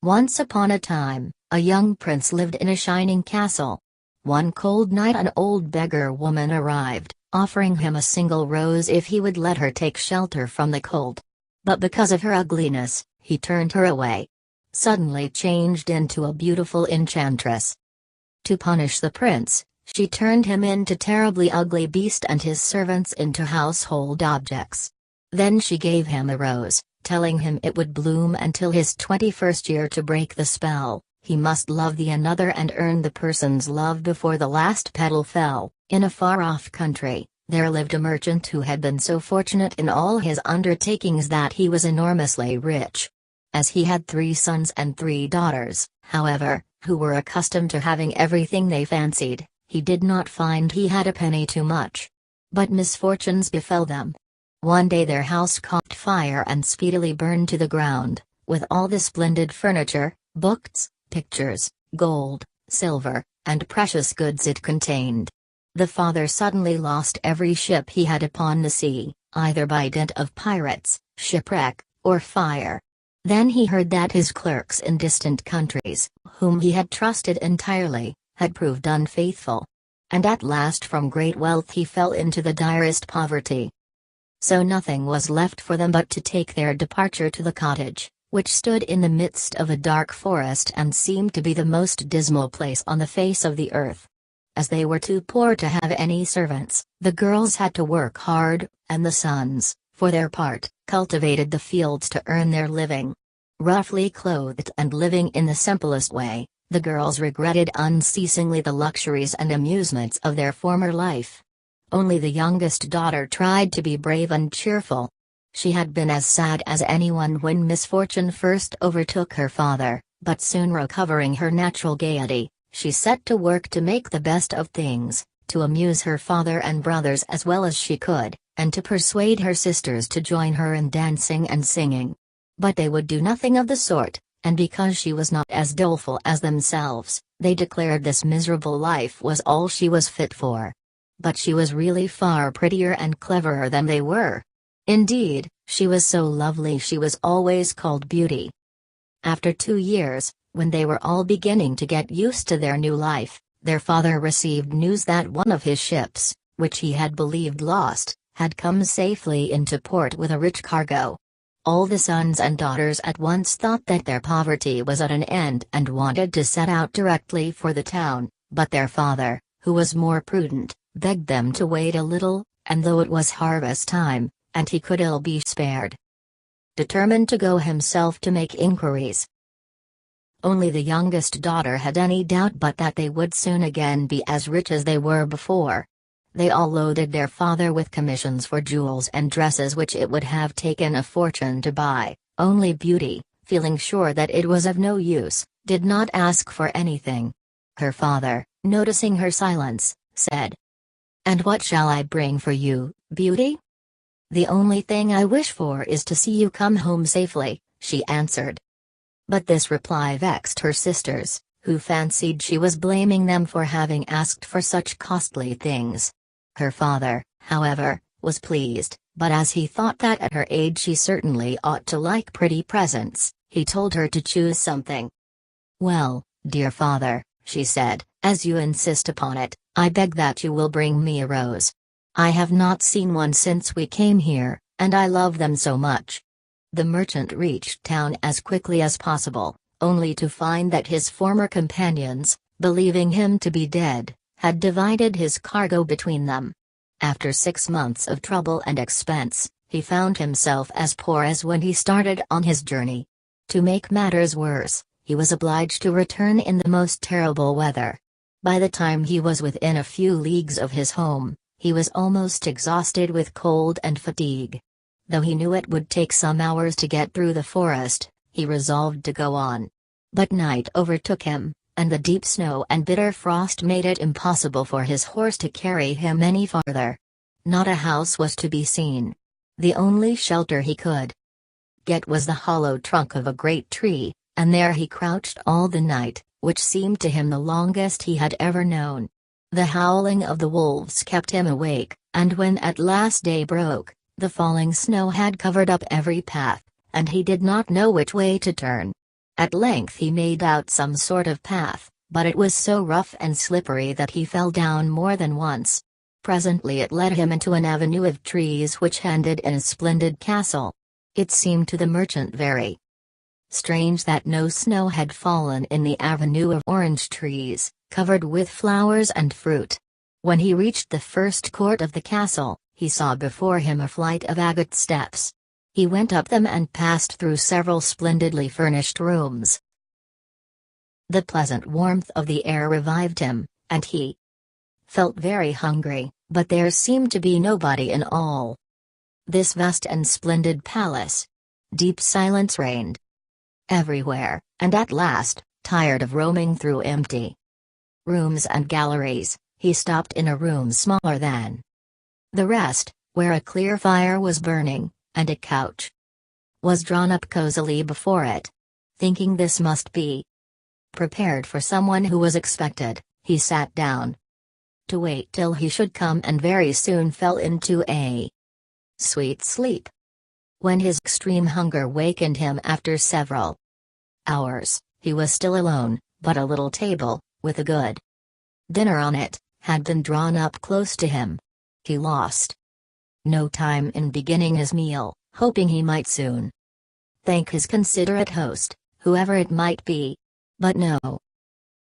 Once upon a time, a young prince lived in a shining castle. One cold night an old beggar woman arrived, offering him a single rose if he would let her take shelter from the cold. But because of her ugliness, he turned her away. Suddenly changed into a beautiful enchantress. To punish the prince, she turned him into terribly ugly beast and his servants into household objects. Then she gave him a rose, telling him it would bloom until his 21st year. To break the spell, he must love the another and earn the person's love before the last petal fell. In a far-off country, there lived a merchant who had been so fortunate in all his undertakings that he was enormously rich. As he had 3 sons and 3 daughters, however, who were accustomed to having everything they fancied, he did not find he had a penny too much. But misfortunes befell them. One day their house caught fire and speedily burned to the ground, with all the splendid furniture, books, pictures, gold, silver, and precious goods it contained. The father suddenly lost every ship he had upon the sea, either by dint of pirates, shipwreck, or fire. Then he heard that his clerks in distant countries, whom he had trusted entirely, had proved unfaithful. And at last from great wealth he fell into the direst poverty. So nothing was left for them but to take their departure to the cottage, which stood in the midst of a dark forest and seemed to be the most dismal place on the face of the earth. As they were too poor to have any servants, the girls had to work hard, and the sons, for their part, cultivated the fields to earn their living. Roughly clothed and living in the simplest way, the girls regretted unceasingly the luxuries and amusements of their former life. Only the youngest daughter tried to be brave and cheerful. She had been as sad as anyone when misfortune first overtook her father, but soon recovering her natural gaiety, she set to work to make the best of things, to amuse her father and brothers as well as she could, and to persuade her sisters to join her in dancing and singing. But they would do nothing of the sort, and because she was not as doleful as themselves, they declared this miserable life was all she was fit for. But she was really far prettier and cleverer than they were. Indeed, she was so lovely she was always called Beauty. After 2 years, when they were all beginning to get used to their new life, their father received news that one of his ships, which he had believed lost, had come safely into port with a rich cargo. All the sons and daughters at once thought that their poverty was at an end and wanted to set out directly for the town, but their father, who was more prudent, begged them to wait a little, and though it was harvest time, and he could ill be spared, determined to go himself to make inquiries. Only the youngest daughter had any doubt but that they would soon again be as rich as they were before. They all loaded their father with commissions for jewels and dresses which it would have taken a fortune to buy. Only Beauty, feeling sure that it was of no use, did not ask for anything. Her father, noticing her silence, said, "And what shall I bring for you, Beauty?" "The only thing I wish for is to see you come home safely," she answered. But this reply vexed her sisters, who fancied she was blaming them for having asked for such costly things. Her father, however, was pleased, but as he thought that at her age she certainly ought to like pretty presents, he told her to choose something. "Well, dear father," she said, "as you insist upon it, I beg that you will bring me a rose. I have not seen one since we came here, and I love them so much." The merchant reached town as quickly as possible, only to find that his former companions, believing him to be dead, had divided his cargo between them. After 6 months of trouble and expense, he found himself as poor as when he started on his journey. To make matters worse, he was obliged to return in the most terrible weather. By the time he was within a few leagues of his home, he was almost exhausted with cold and fatigue. Though he knew it would take some hours to get through the forest, he resolved to go on. But night overtook him, and the deep snow and bitter frost made it impossible for his horse to carry him any farther. Not a house was to be seen. The only shelter he could get was the hollow trunk of a great tree, and there he crouched all the night, which seemed to him the longest he had ever known. The howling of the wolves kept him awake, and when at last day broke, the falling snow had covered up every path, and he did not know which way to turn. At length he made out some sort of path, but it was so rough and slippery that he fell down more than once. Presently it led him into an avenue of trees which ended in a splendid castle. It seemed to the merchant very strange that no snow had fallen in the avenue of orange trees, covered with flowers and fruit. When he reached the first court of the castle, he saw before him a flight of agate steps. He went up them and passed through several splendidly furnished rooms. The pleasant warmth of the air revived him, and he felt very hungry, but there seemed to be nobody in all this vast and splendid palace. Deep silence reigned everywhere, and at last, tired of roaming through empty rooms and galleries, he stopped in a room smaller than the rest, where a clear fire was burning, and a couch was drawn up cozily before it. Thinking this must be prepared for someone who was expected, he sat down to wait till he should come, and very soon fell into a sweet sleep. When his extreme hunger wakened him after several hours, he was still alone, but a little table, with a good dinner on it, had been drawn up close to him. He lost no time in beginning his meal, hoping he might soon thank his considerate host, whoever it might be. But no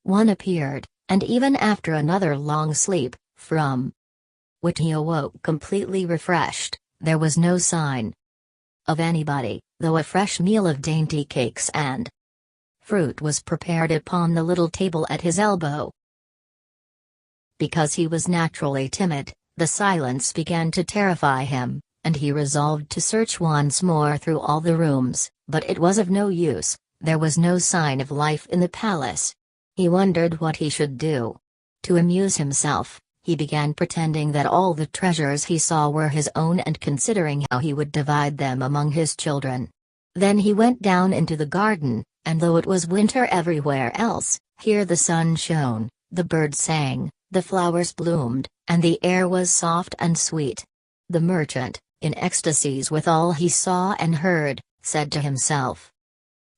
one appeared, and even after another long sleep, from which he awoke completely refreshed, there was no sign of anybody, though a fresh meal of dainty cakes and fruit was prepared upon the little table at his elbow. Because he was naturally timid, the silence began to terrify him, and he resolved to search once more through all the rooms, but it was of no use. There was no sign of life in the palace. He wondered what he should do. To amuse himself, he began pretending that all the treasures he saw were his own and considering how he would divide them among his children. Then he went down into the garden, and though it was winter everywhere else, here the sun shone, the birds sang, the flowers bloomed, and the air was soft and sweet. The merchant, in ecstasies with all he saw and heard, said to himself,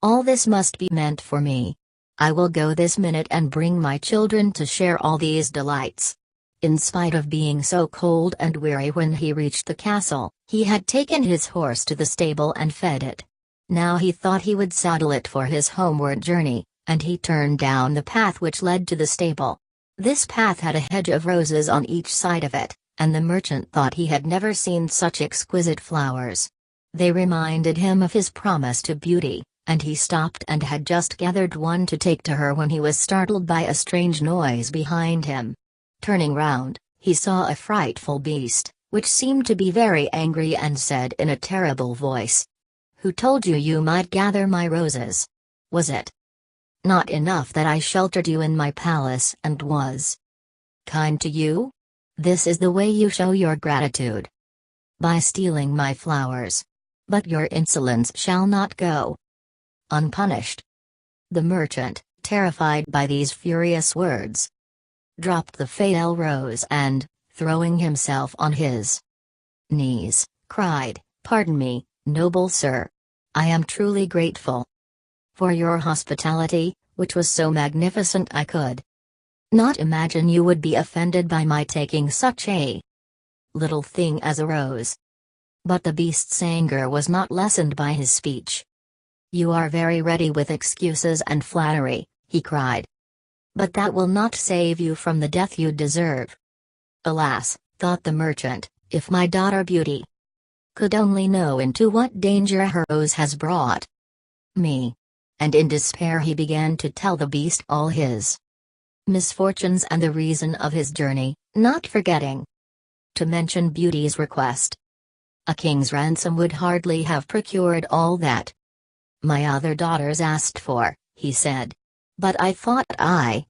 "All this must be meant for me. I will go this minute and bring my children to share all these delights." In spite of being so cold and weary when he reached the castle, he had taken his horse to the stable and fed it. Now he thought he would saddle it for his homeward journey, and he turned down the path which led to the stable. This path had a hedge of roses on each side of it, and the merchant thought he had never seen such exquisite flowers. They reminded him of his promise to Beauty, and he stopped and had just gathered one to take to her when he was startled by a strange noise behind him. Turning round, he saw a frightful beast, which seemed to be very angry and said in a terrible voice, "Who told you you might gather my roses? Was it not enough that I sheltered you in my palace and was kind to you? This is the way you show your gratitude, by stealing my flowers. But your insolence shall not go unpunished." The merchant, terrified by these furious words, dropped the fatal rose and, throwing himself on his knees, cried, "Pardon me, noble sir. I am truly grateful for your hospitality, which was so magnificent I could not imagine you would be offended by my taking such a little thing as a rose." But the beast's anger was not lessened by his speech. "You are very ready with excuses and flattery," he cried. "But that will not save you from the death you deserve." "Alas," thought the merchant, "if my daughter Beauty could only know into what danger her rose has brought me." And in despair he began to tell the beast all his misfortunes and the reason of his journey, not forgetting to mention Beauty's request. "A king's ransom would hardly have procured all that my other daughters asked for," he said. "But I thought I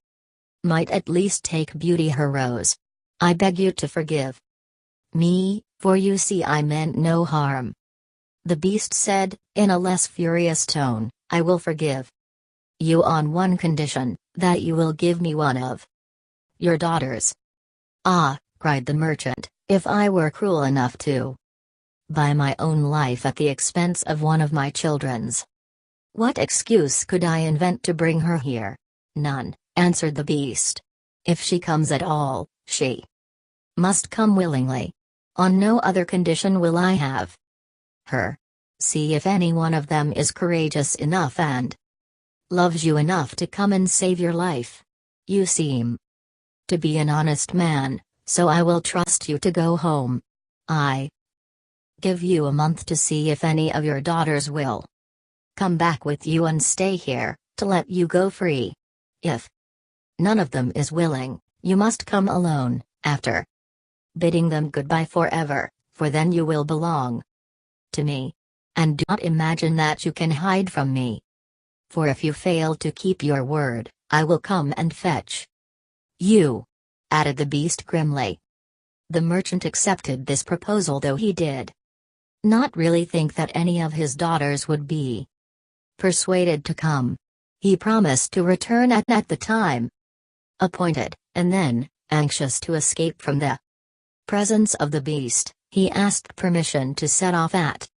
might at least take Beauty her rose. I beg you to forgive me, for you see I meant no harm." The beast said, in a less furious tone, "I will forgive you on one condition, that you will give me one of your daughters." "Ah," cried the merchant, "if I were cruel enough to buy my own life at the expense of one of my children's, "What excuse could I invent to bring her here?" "None," answered the beast. "If she comes at all, she must come willingly. On no other condition will I have her. See if any one of them is courageous enough and loves you enough to come and save your life. You seem to be an honest man, so I will trust you to go home. I give you a month to see if any of your daughters will come back with you and stay here, to let you go free. If none of them is willing, you must come alone, after bidding them goodbye forever, for then you will belong to me. And do not imagine that you can hide from me. For if you fail to keep your word, I will come and fetch you," added the beast grimly. The merchant accepted this proposal, though he did not really think that any of his daughters would be persuaded to come. He promised to return at the time appointed, and then, anxious to escape from the presence of the beast, he asked permission to set off at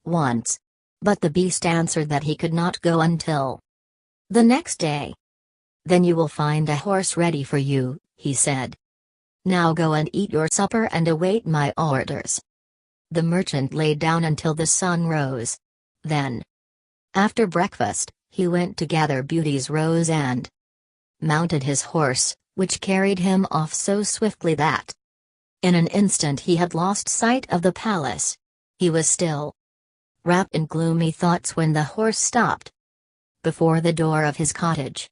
once. But the beast answered that he could not go until the next day. "Then you will find a horse ready for you," he said. "Now go and eat your supper and await my orders." The merchant lay down until the sun rose. Then, after breakfast, he went to gather Beauty's rose and mounted his horse, which carried him off so swiftly that in an instant he had lost sight of the palace. He was still wrapped in gloomy thoughts when the horse stopped before the door of his cottage.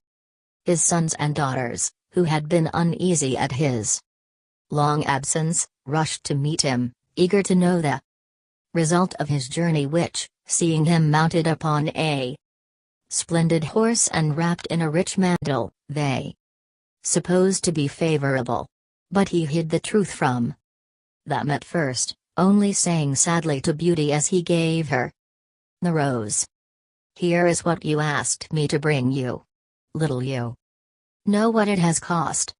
His sons and daughters, who had been uneasy at his long absence, rushed to meet him, eager to know the result of his journey, which, seeing him mounted upon a splendid horse and wrapped in a rich mantle, they supposed to be favorable. But he hid the truth from them at first, only saying sadly to Beauty as he gave her the rose, "Here is what you asked me to bring you. Little you know what it has cost."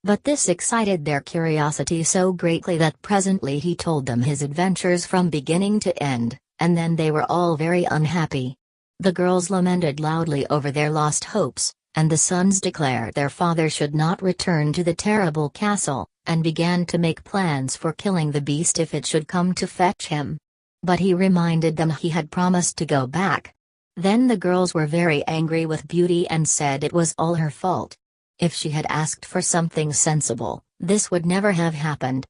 But this excited their curiosity so greatly that presently he told them his adventures from beginning to end, and then they were all very unhappy. The girls lamented loudly over their lost hopes, and the sons declared their father should not return to the terrible castle, and began to make plans for killing the beast if it should come to fetch him. But he reminded them he had promised to go back. Then the girls were very angry with Beauty and said it was all her fault. If she had asked for something sensible, this would never have happened.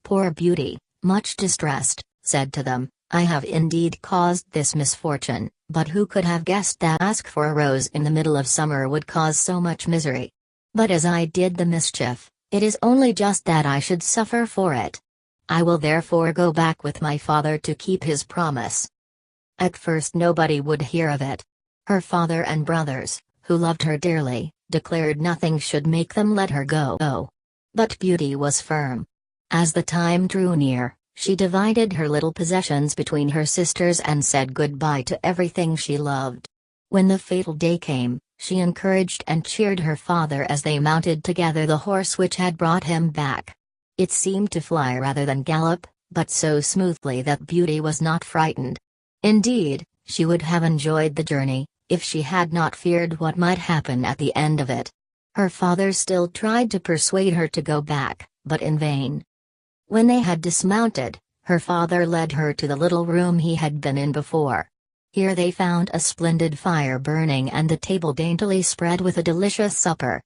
Poor Beauty, much distressed, said to them, "I have indeed caused this misfortune, but who could have guessed that ask for a rose in the middle of summer would cause so much misery? But as I did the mischief, it is only just that I should suffer for it. I will therefore go back with my father to keep his promise." At first nobody would hear of it. Her father and brothers, who loved her dearly, declared nothing should make them let her go. But Beauty was firm. As the time drew near, she divided her little possessions between her sisters and said goodbye to everything she loved. When the fatal day came, she encouraged and cheered her father as they mounted together the horse which had brought him back. It seemed to fly rather than gallop, but so smoothly that Beauty was not frightened. Indeed, she would have enjoyed the journey, if she had not feared what might happen at the end of it. Her father still tried to persuade her to go back, but in vain. When they had dismounted, her father led her to the little room he had been in before. Here they found a splendid fire burning and the table daintily spread with a delicious supper.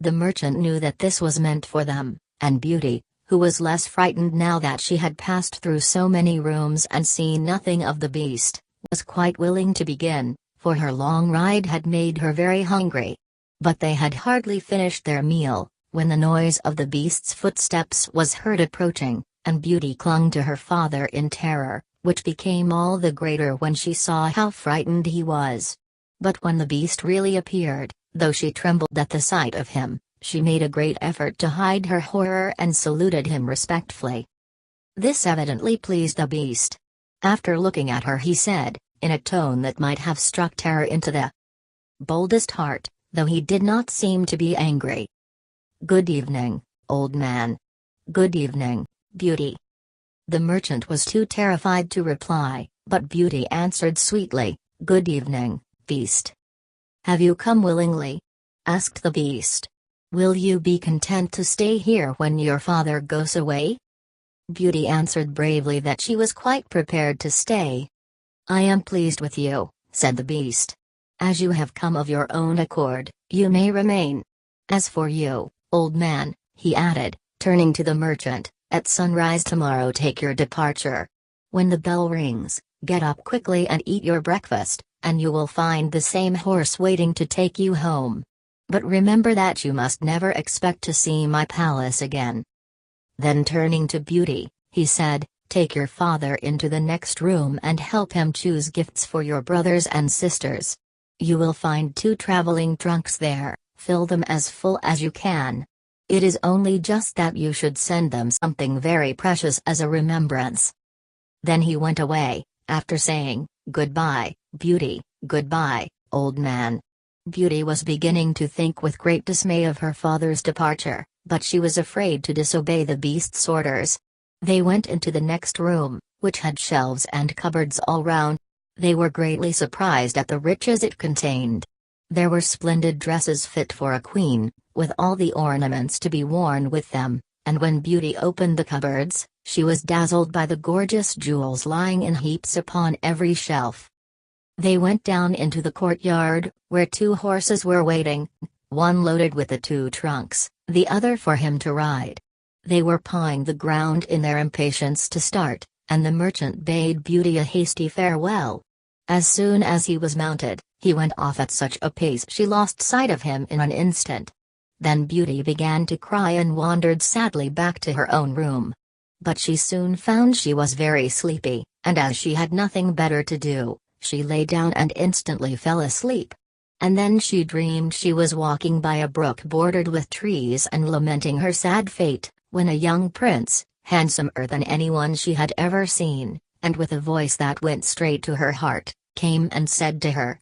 The merchant knew that this was meant for them, and Beauty, who was less frightened now that she had passed through so many rooms and seen nothing of the beast, was quite willing to begin, for her long ride had made her very hungry. But they had hardly finished their meal, when the noise of the beast's footsteps was heard approaching, and Beauty clung to her father in terror, which became all the greater when she saw how frightened he was. But when the beast really appeared, though she trembled at the sight of him, she made a great effort to hide her horror and saluted him respectfully. This evidently pleased the beast. After looking at her he said, in a tone that might have struck terror into the boldest heart, though he did not seem to be angry, "Good evening, old man." "Good evening, Beauty." The merchant was too terrified to reply, but Beauty answered sweetly, "Good evening, Beast. Have you come willingly?" asked the Beast. "Will you be content to stay here when your father goes away?" Beauty answered bravely that she was quite prepared to stay. "I am pleased with you," said the Beast. "As you have come of your own accord, you may remain. As for you, old man," he added, turning to the merchant, "at sunrise tomorrow take your departure. When the bell rings, get up quickly and eat your breakfast, and you will find the same horse waiting to take you home. But remember that you must never expect to see my palace again." Then turning to Beauty, he said, "Take your father into the next room and help him choose gifts for your brothers and sisters. You will find 2 traveling trunks there, fill them as full as you can. It is only just that you should send them something very precious as a remembrance." Then he went away, after saying, "Goodbye, Beauty, goodbye, old man." Beauty was beginning to think with great dismay of her father's departure, but she was afraid to disobey the Beast's orders. They went into the next room, which had shelves and cupboards all round. They were greatly surprised at the riches it contained. There were splendid dresses fit for a queen, with all the ornaments to be worn with them, and when Beauty opened the cupboards, she was dazzled by the gorgeous jewels lying in heaps upon every shelf. They went down into the courtyard, where 2 horses were waiting, one loaded with the 2 trunks, the other for him to ride. They were pawing the ground in their impatience to start, and the merchant bade Beauty a hasty farewell. As soon as he was mounted, he went off at such a pace she lost sight of him in an instant. Then Beauty began to cry and wandered sadly back to her own room. But she soon found she was very sleepy, and as she had nothing better to do, she lay down and instantly fell asleep. And then she dreamed she was walking by a brook bordered with trees and lamenting her sad fate, when a young prince, handsomer than anyone she had ever seen, and with a voice that went straight to her heart, came and said to her,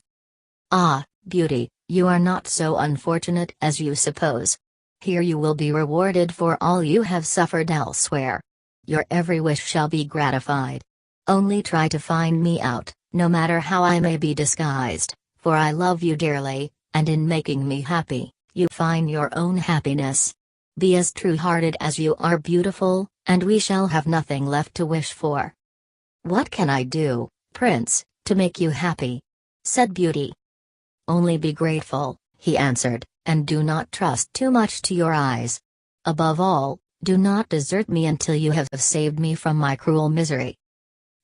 "Ah, Beauty, you are not so unfortunate as you suppose. Here you will be rewarded for all you have suffered elsewhere. Your every wish shall be gratified. Only try to find me out, no matter how I may be disguised, for I love you dearly, and in making me happy, you find your own happiness. Be as true-hearted as you are beautiful, and we shall have nothing left to wish for." "What can I do, Prince, to make you happy?" said Beauty. "Only be grateful," he answered, "and do not trust too much to your eyes. Above all, do not desert me until you have saved me from my cruel misery."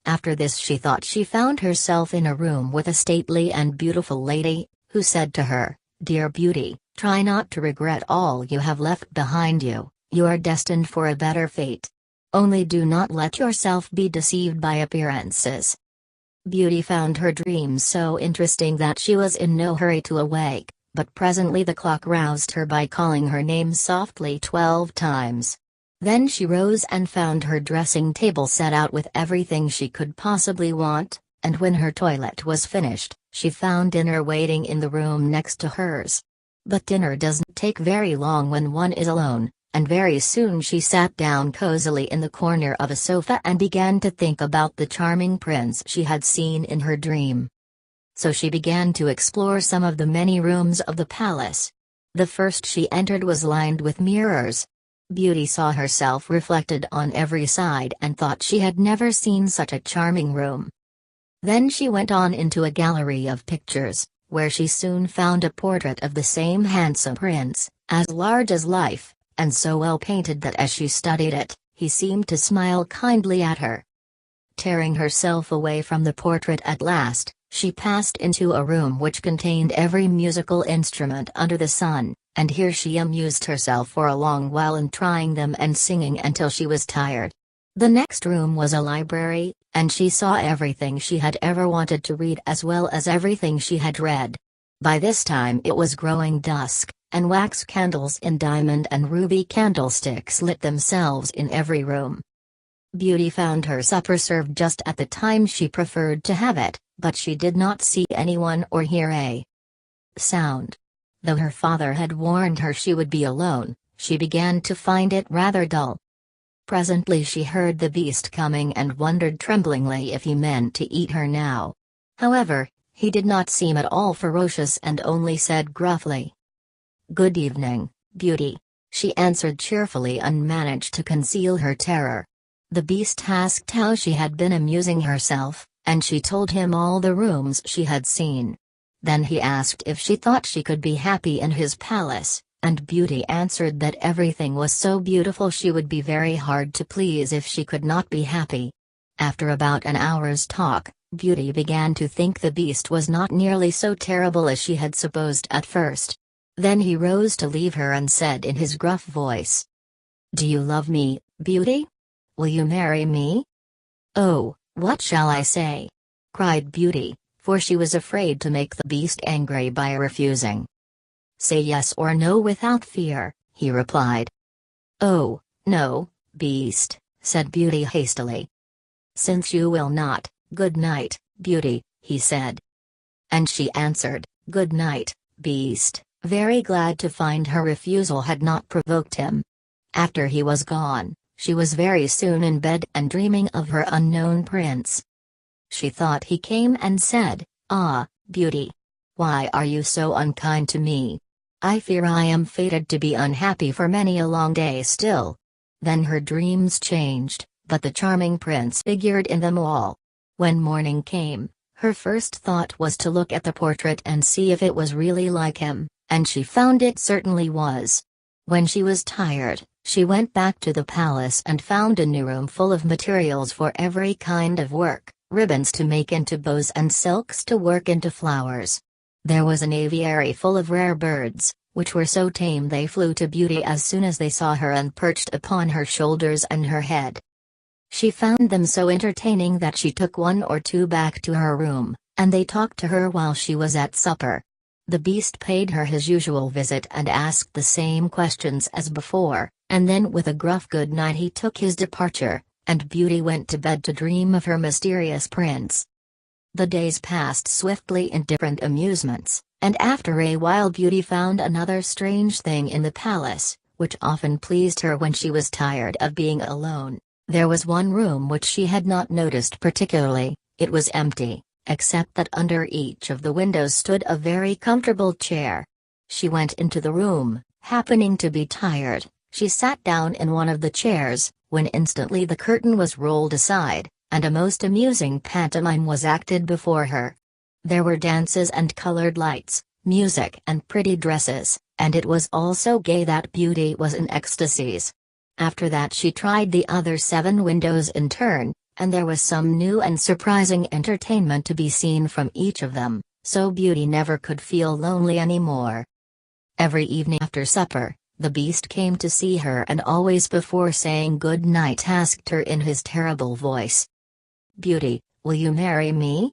After this she thought she found herself in a room with a stately and beautiful lady, who said to her, "Dear Beauty, try not to regret all you have left behind you, you are destined for a better fate. Only do not let yourself be deceived by appearances." Beauty found her dreams so interesting that she was in no hurry to awake, but presently the clock roused her by calling her name softly 12 times. Then she rose and found her dressing table set out with everything she could possibly want, and when her toilet was finished, she found dinner waiting in the room next to hers. But dinner doesn't take very long when one is alone, and very soon she sat down cozily in the corner of a sofa and began to think about the charming prince she had seen in her dream. So she began to explore some of the many rooms of the palace. The first she entered was lined with mirrors. Beauty saw herself reflected on every side and thought she had never seen such a charming room. Then she went on into a gallery of pictures, where she soon found a portrait of the same handsome prince, as large as life, and so well painted that as she studied it, he seemed to smile kindly at her. Tearing herself away from the portrait at last, she passed into a room which contained every musical instrument under the sun, and here she amused herself for a long while in trying them and singing until she was tired. The next room was a library, and she saw everything she had ever wanted to read as well as everything she had read. By this time it was growing dusk, and wax candles in diamond and ruby candlesticks lit themselves in every room. Beauty found her supper served just at the time she preferred to have it, but she did not see anyone or hear a sound. Though her father had warned her she would be alone, she began to find it rather dull. Presently she heard the beast coming and wondered tremblingly if he meant to eat her now. However, He did not seem at all ferocious and only said gruffly, "Good evening, Beauty." She answered cheerfully and managed to conceal her terror. The beast asked how she had been amusing herself, and she told him all the rooms she had seen. Then he asked if she thought she could be happy in his palace, and Beauty answered that everything was so beautiful she would be very hard to please if she could not be happy. After about an hour's talk, Beauty began to think the beast was not nearly so terrible as she had supposed at first. Then he rose to leave her and said in his gruff voice, "Do you love me, Beauty? Will you marry me?" "Oh, what shall I say?" cried Beauty, for she was afraid to make the beast angry by refusing. "Say yes or no without fear," he replied. "Oh, no, beast," said Beauty hastily. "Since you will not, good night, Beauty," he said. And she answered, "Good night, beast," very glad to find her refusal had not provoked him. After he was gone, she was very soon in bed and dreaming of her unknown prince. She thought he came and said, "Ah, Beauty. Why are you so unkind to me? I fear I am fated to be unhappy for many a long day still." Then her dreams changed, but the charming prince figured in them all. When morning came, her first thought was to look at the portrait and see if it was really like him, and she found it certainly was. When she was tired, she went back to the palace and found a new room full of materials for every kind of work, ribbons to make into bows and silks to work into flowers. There was an aviary full of rare birds, which were so tame they flew to Beauty as soon as they saw her and perched upon her shoulders and her head. She found them so entertaining that she took one or two back to her room, and they talked to her while she was at supper. The beast paid her his usual visit and asked the same questions as before, and then with a gruff good night he took his departure, and Beauty went to bed to dream of her mysterious prince. The days passed swiftly in different amusements, and after a while Beauty found another strange thing in the palace, which often pleased her when she was tired of being alone. There was one room which she had not noticed particularly. It was empty, except that under each of the windows stood a very comfortable chair. She went into the room, happening to be tired. She sat down in one of the chairs, when instantly the curtain was rolled aside, and a most amusing pantomime was acted before her. There were dances and colored lights, music and pretty dresses, and it was all so gay that Beauty was in ecstasies. After that she tried the other 7 windows in turn, and there was some new and surprising entertainment to be seen from each of them, so Beauty never could feel lonely anymore. Every evening after supper, the beast came to see her and always before saying good night asked her in his terrible voice, "Beauty, will you marry me?"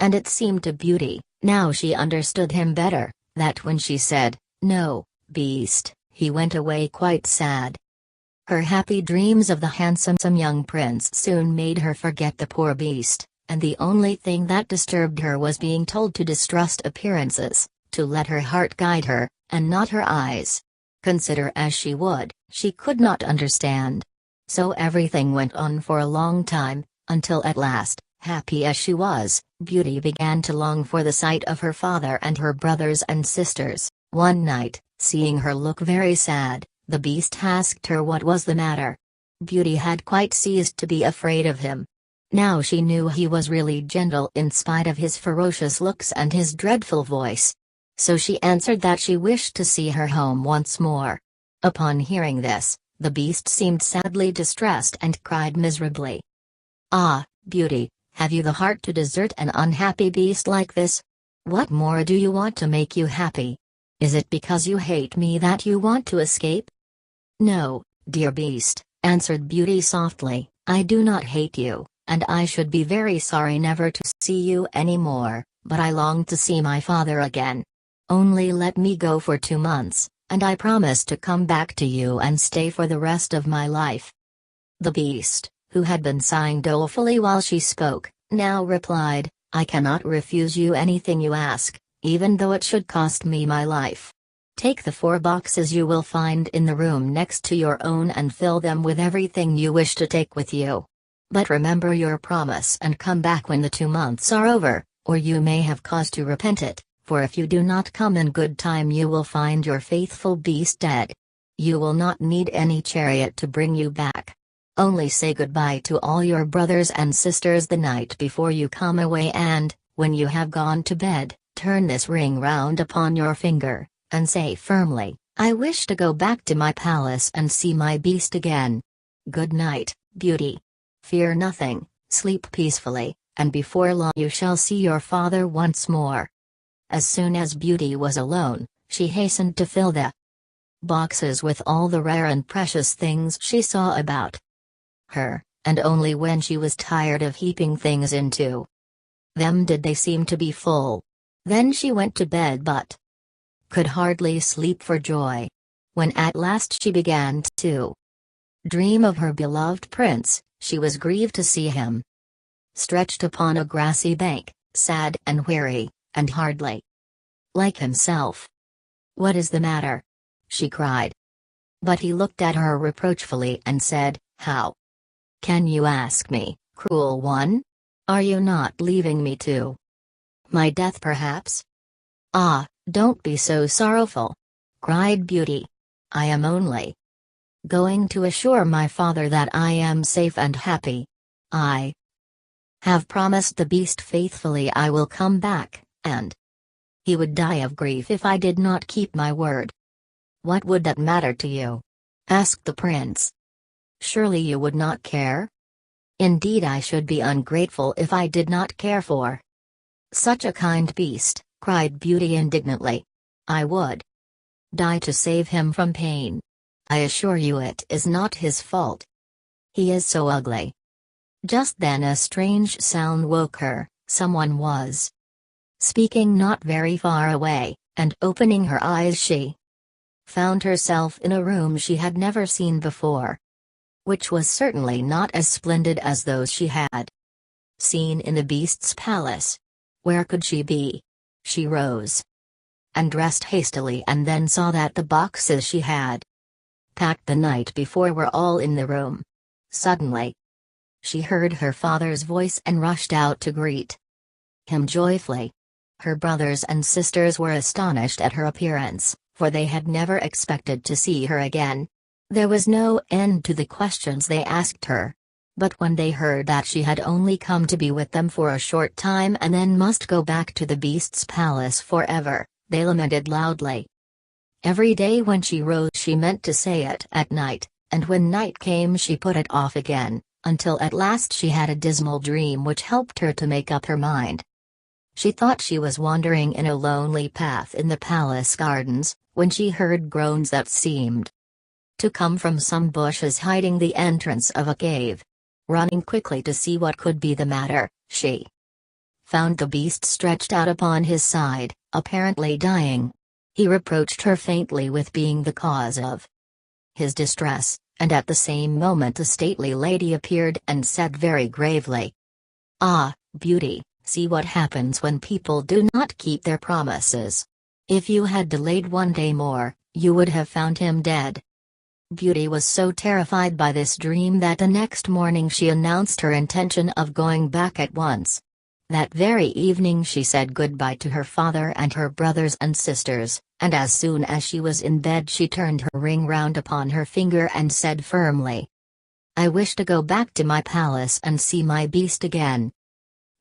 And it seemed to Beauty, now she understood him better, that when she said, "No, beast," he went away quite sad. Her happy dreams of the handsome young prince soon made her forget the poor beast, and the only thing that disturbed her was being told to distrust appearances, to let her heart guide her, and not her eyes. Consider as she would, she could not understand. So everything went on for a long time, until at last, happy as she was, Beauty began to long for the sight of her father and her brothers and sisters. One night, seeing her look very sad, the beast asked her what was the matter. Beauty had quite ceased to be afraid of him. Now she knew he was really gentle in spite of his ferocious looks and his dreadful voice. So she answered that she wished to see her home once more. Upon hearing this, the beast seemed sadly distressed and cried miserably, "Ah, Beauty, have you the heart to desert an unhappy beast like this? What more do you want to make you happy? Is it because you hate me that you want to escape?" "No, dear beast," answered Beauty softly, "I do not hate you, and I should be very sorry never to see you any more, but I long to see my father again. Only let me go for 2 months, and I promise to come back to you and stay for the rest of my life." The beast, who had been sighing dolefully while she spoke, now replied, "I cannot refuse you anything you ask, even though it should cost me my life. Take the 4 boxes you will find in the room next to your own and fill them with everything you wish to take with you. But remember your promise and come back when the 2 months are over, or you may have cause to repent it, for if you do not come in good time you will find your faithful beast dead. You will not need any chariot to bring you back. Only say goodbye to all your brothers and sisters the night before you come away, and, when you have gone to bed, turn this ring round upon your finger, and say firmly, 'I wish to go back to my palace and see my beast again.' Good night, Beauty. Fear nothing, sleep peacefully, and before long you shall see your father once more." As soon as Beauty was alone, she hastened to fill the boxes with all the rare and precious things she saw about her, and only when she was tired of heaping things into them did they seem to be full. Then she went to bed but could hardly sleep for joy. When at last she began to dream of her beloved prince, she was grieved to see him stretched upon a grassy bank, sad and weary, and hardly like himself. "What is the matter?" she cried. But he looked at her reproachfully and said, "How can you ask me, cruel one? Are you not leaving me to my death perhaps?" "Ah, don't be so sorrowful," cried Beauty. "I am only going to assure my father that I am safe and happy. I have promised the beast faithfully I will come back, and he would die of grief if I did not keep my word." "What would that matter to you?" asked the prince. "Surely you would not care?" "Indeed I should be ungrateful if I did not care for such a kind beast," cried Beauty indignantly. "I would die to save him from pain. I assure you it is not his fault. He is so ugly." Just then a strange sound woke her. Someone was speaking not very far away, and opening her eyes she found herself in a room she had never seen before, which was certainly not as splendid as those she had seen in the beast's palace. Where could she be? She rose and dressed hastily, and then saw that the boxes she had packed the night before were all in the room. Suddenly she heard her father's voice and rushed out to greet him joyfully. Her brothers and sisters were astonished at her appearance, for they had never expected to see her again. There was no end to the questions they asked her. But when they heard that she had only come to be with them for a short time and then must go back to the beast's palace forever, they lamented loudly. Every day when she rose she meant to say it at night, and when night came she put it off again, until at last she had a dismal dream which helped her to make up her mind. She thought she was wandering in a lonely path in the palace gardens, when she heard groans that seemed to come from some bushes hiding the entrance of a cave. Running quickly to see what could be the matter, she found the beast stretched out upon his side, apparently dying. He reproached her faintly with being the cause of his distress, and at the same moment a stately lady appeared and said very gravely, "Ah, Beauty, see what happens when people do not keep their promises. If you had delayed one day more, you would have found him dead." Beauty was so terrified by this dream that the next morning she announced her intention of going back at once. That very evening she said goodbye to her father and her brothers and sisters, and as soon as she was in bed she turned her ring round upon her finger and said firmly, "I wish to go back to my palace and see my beast again."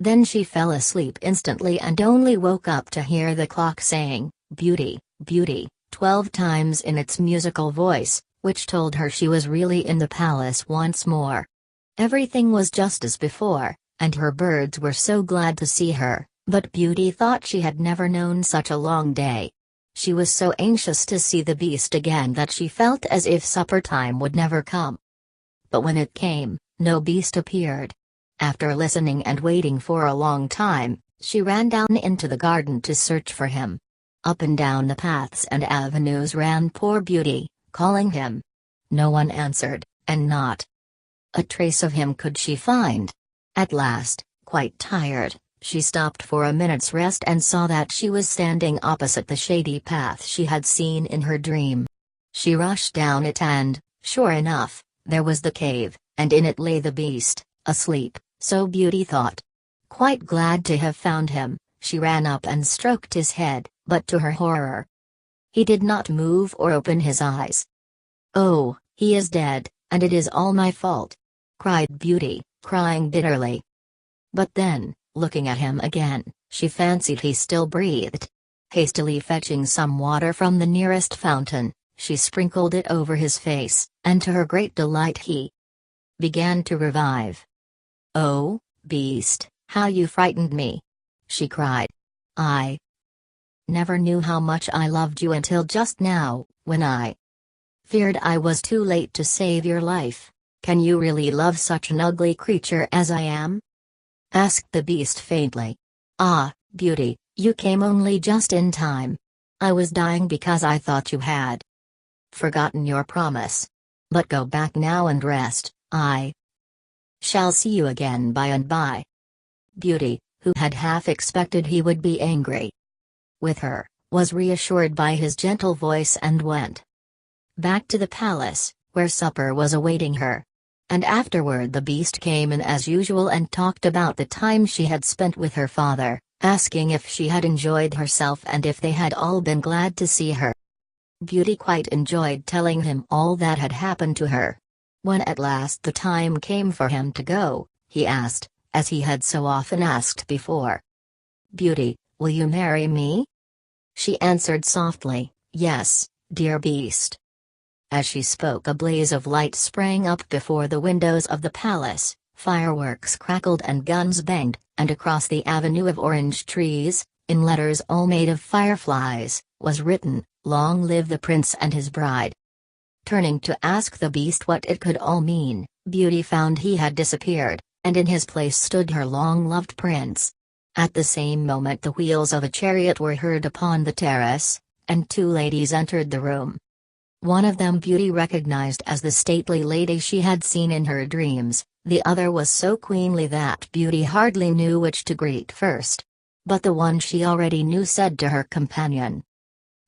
Then she fell asleep instantly and only woke up to hear the clock saying, "Beauty, Beauty," 12 times in its musical voice, which told her she was really in the palace once more. Everything was just as before, and her birds were so glad to see her, but Beauty thought she had never known such a long day. She was so anxious to see the beast again that she felt as if supper time would never come. But when it came, no beast appeared. After listening and waiting for a long time, she ran down into the garden to search for him. Up and down the paths and avenues ran poor Beauty, calling him. No one answered, and not a trace of him could she find. At last, quite tired, she stopped for a minute's rest and saw that she was standing opposite the shady path she had seen in her dream. She rushed down it and, sure enough, there was the cave, and in it lay the beast, asleep, so Beauty thought. Quite glad to have found him, she ran up and stroked his head, but to her horror, he did not move or open his eyes. "Oh, he is dead, and it is all my fault," cried Beauty, crying bitterly. But then, looking at him again, she fancied he still breathed. Hastily fetching some water from the nearest fountain, she sprinkled it over his face, and to her great delight he began to revive. "Oh, beast, how you frightened me!" she cried. "I never knew how much I loved you until just now, when I feared I was too late to save your life. Can you really love such an ugly creature as I am?" asked the beast faintly. "Ah, Beauty, you came only just in time. I was dying because I thought you had forgotten your promise. But go back now and rest, I shall see you again by and by." Beauty, who had half expected he would be angry with her, was reassured by his gentle voice and went back to the palace, where supper was awaiting her. And afterward the beast came in as usual and talked about the time she had spent with her father, asking if she had enjoyed herself and if they had all been glad to see her. Beauty quite enjoyed telling him all that had happened to her. When at last the time came for him to go, he asked, as he had so often asked before, "Beauty, will you marry me?" She answered softly, "Yes, dear beast." As she spoke a blaze of light sprang up before the windows of the palace, fireworks crackled and guns banged, and across the avenue of orange trees, in letters all made of fireflies, was written, "Long live the prince and his bride." Turning to ask the beast what it could all mean, Beauty found he had disappeared, and in his place stood her long-loved prince. At the same moment the wheels of a chariot were heard upon the terrace, and two ladies entered the room. One of them Beauty recognized as the stately lady she had seen in her dreams, the other was so queenly that Beauty hardly knew which to greet first. But the one she already knew said to her companion,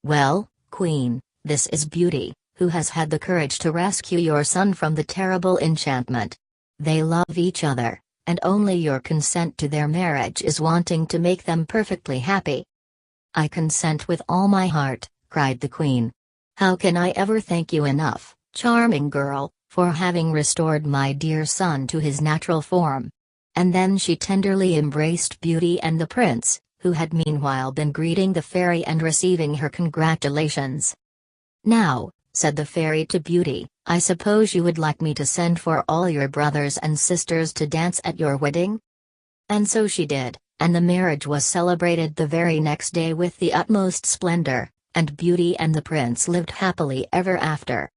"Well, Queen, this is Beauty, who has had the courage to rescue your son from the terrible enchantment. They love each other, and only your consent to their marriage is wanting to make them perfectly happy." "I consent with all my heart," cried the Queen. "How can I ever thank you enough, charming girl, for having restored my dear son to his natural form?" And then she tenderly embraced Beauty and the prince, who had meanwhile been greeting the fairy and receiving her congratulations. "Now," said the fairy to Beauty, "I suppose you would like me to send for all your brothers and sisters to dance at your wedding?" And so she did, and the marriage was celebrated the very next day with the utmost splendor, and Beauty and the prince lived happily ever after.